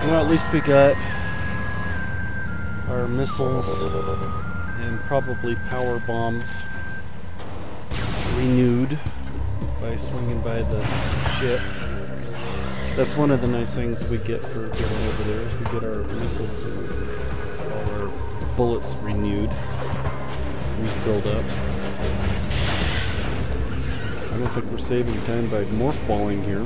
Well, at least we got our missiles and probably power bombs renewed by swinging by the ship. That's one of the nice things we get for going over there, is we get our missiles and all our bullets renewed, refilled up. I don't think we're saving time by morph balling here.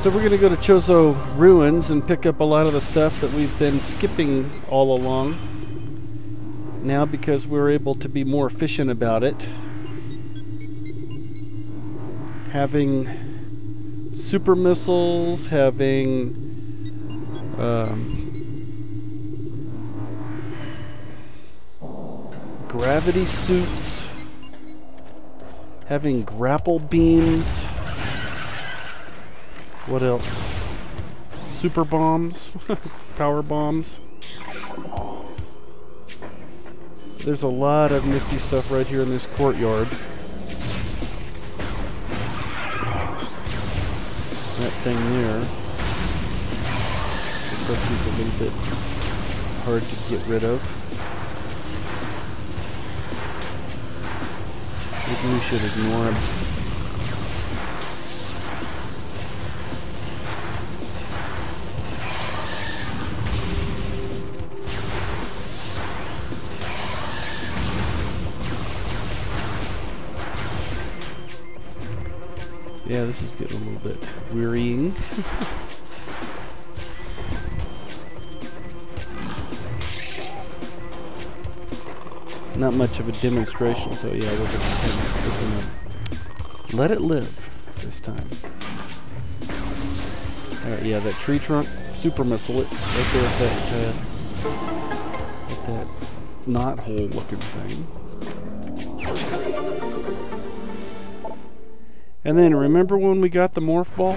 So we're going to go to Chozo Ruins and pick up a lot of the stuff that we've been skipping all along. Now, because we're able to be more efficient about it. Having super missiles, having gravity suits, having grapple beams. What else? Super bombs, power bombs. There's a lot of nifty stuff right here in this courtyard. That thing there looks like he's a little bit hard to get rid of. Maybe we should ignore him. Yeah, this is getting a little bit wearying. Not much of a demonstration, so yeah, we're gonna let it live this time. Alright, yeah, that tree trunk super missile it right there at that knot hole looking thing. And then remember when we got the morph ball?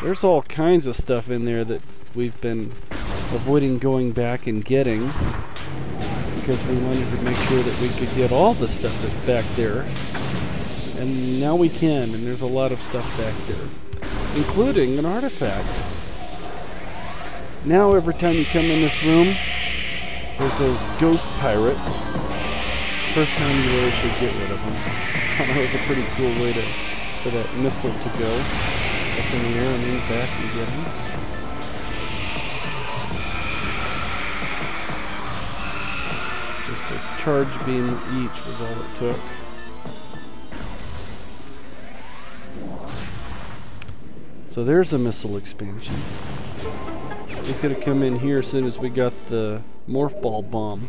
There's all kinds of stuff in there that we've been avoiding going back and getting because we wanted to make sure that we could get all the stuff that's back there. And now we can, and there's a lot of stuff back there, including an artifact. Now every time you come in this room, there's those ghost pirates. First time you really should get rid of them. That was a pretty cool way for that missile to go up in the air and then back and get him. Just a charge beam each was all it took. So there's a missile expansion. We could have come in here as soon as we got the morph ball bomb,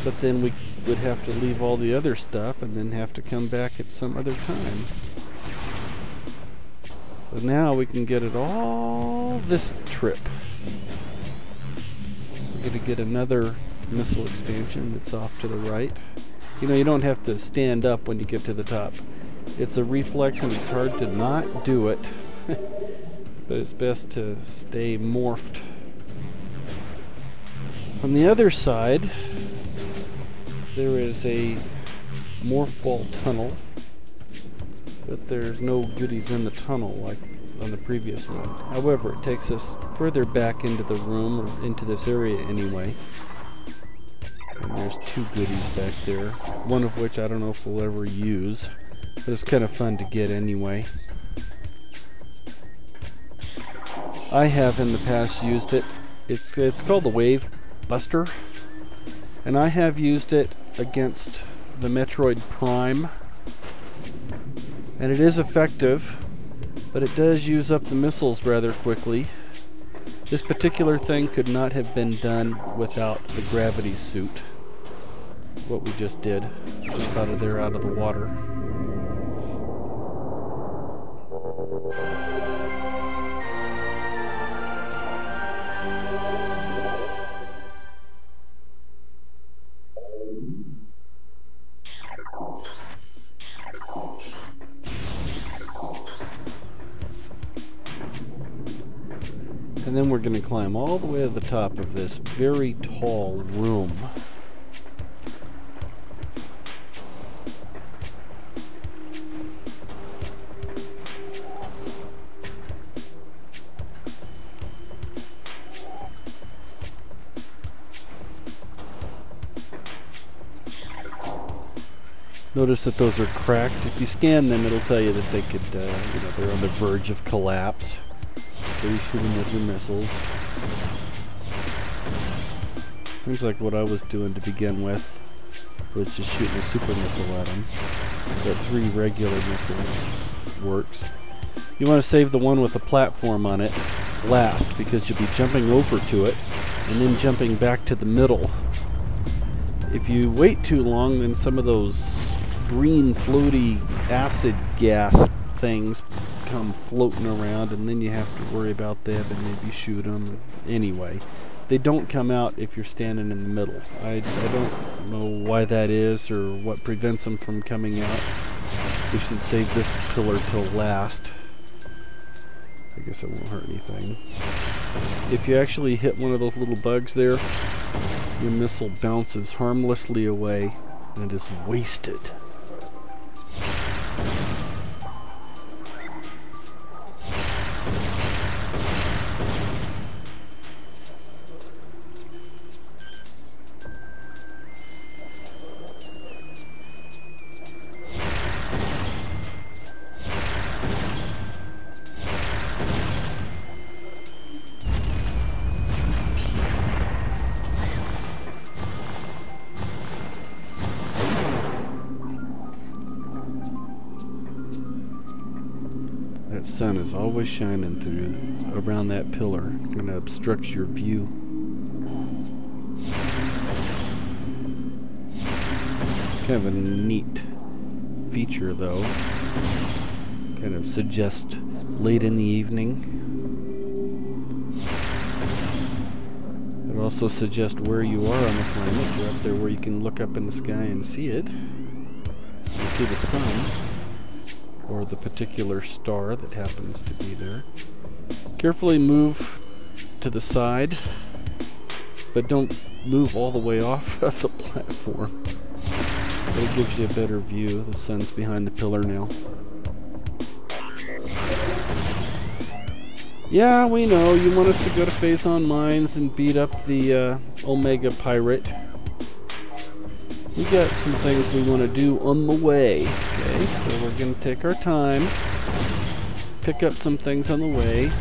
but then we would have to leave all the other stuff and then have to come back at some other time. So now we can get it all this trip. We're going to get another missile expansion that's off to the right. You know, you don't have to stand up when you get to the top. It's a reflex and it's hard to not do it. But it's best to stay morphed. On the other side, there is a morph ball tunnel, but there's no goodies in the tunnel like on the previous one. However, it takes us further back into the room, or into this area anyway. And there's two goodies back there, one of which I don't know if we'll ever use, but it's kind of fun to get anyway. I have in the past used it. It's called the Wave Buster, and I have used it against the Metroid Prime, and it is effective, but it does use up the missiles rather quickly. This particular thing could not have been done without the gravity suit, what we just did. Jump out of there, out of the water. And then we're going to climb all the way to the top of this very tall room. Notice that those are cracked. If you scan them, it'll tell you that they could, you know, they're on the verge of collapse. So you shoot them with your missiles. Seems like what I was doing to begin with was just shooting a super missile at them. But 3 regular missiles works. You want to save the one with the platform on it last, because you'll be jumping over to it and then jumping back to the middle. If you wait too long, then some of those green floaty acid gas things come floating around, and then you have to worry about them and maybe shoot them. Anyway, they don't come out if you're standing in the middle. I don't know why that is or what prevents them from coming out. We should save this pillar till last. I guess it won't hurt anything. If you actually hit one of those little bugs there, your missile bounces harmlessly away and is wasted. That sun is always shining through around that pillar. Kind of obstructs your view. Kind of a neat feature, though. Kind of suggests late in the evening. It also suggests where you are on the planet. You're up there where you can look up in the sky and see it. You see the sun, or the particular star that happens to be there. Carefully move to the side, but don't move all the way off of the platform. It gives you a better view. The sun's behind the pillar now. Yeah, we know you want us to go to Phazon Mines and beat up the Omega Pirate. We got some things we want to do on the way, okay? So we're going to take our time, pick up some things on the way.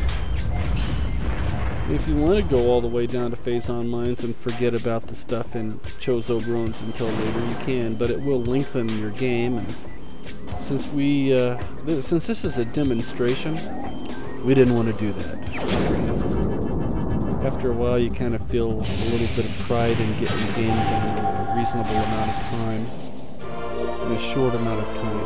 If you want to go all the way down to Phazon Mines and forget about the stuff in Chozo Ruins until later, you can, but it will lengthen your game. And since since this is a demonstration, we didn't want to do that. After a while, you kind of feel a little bit of pride in getting the game done in a reasonable amount of time, in a short amount of time.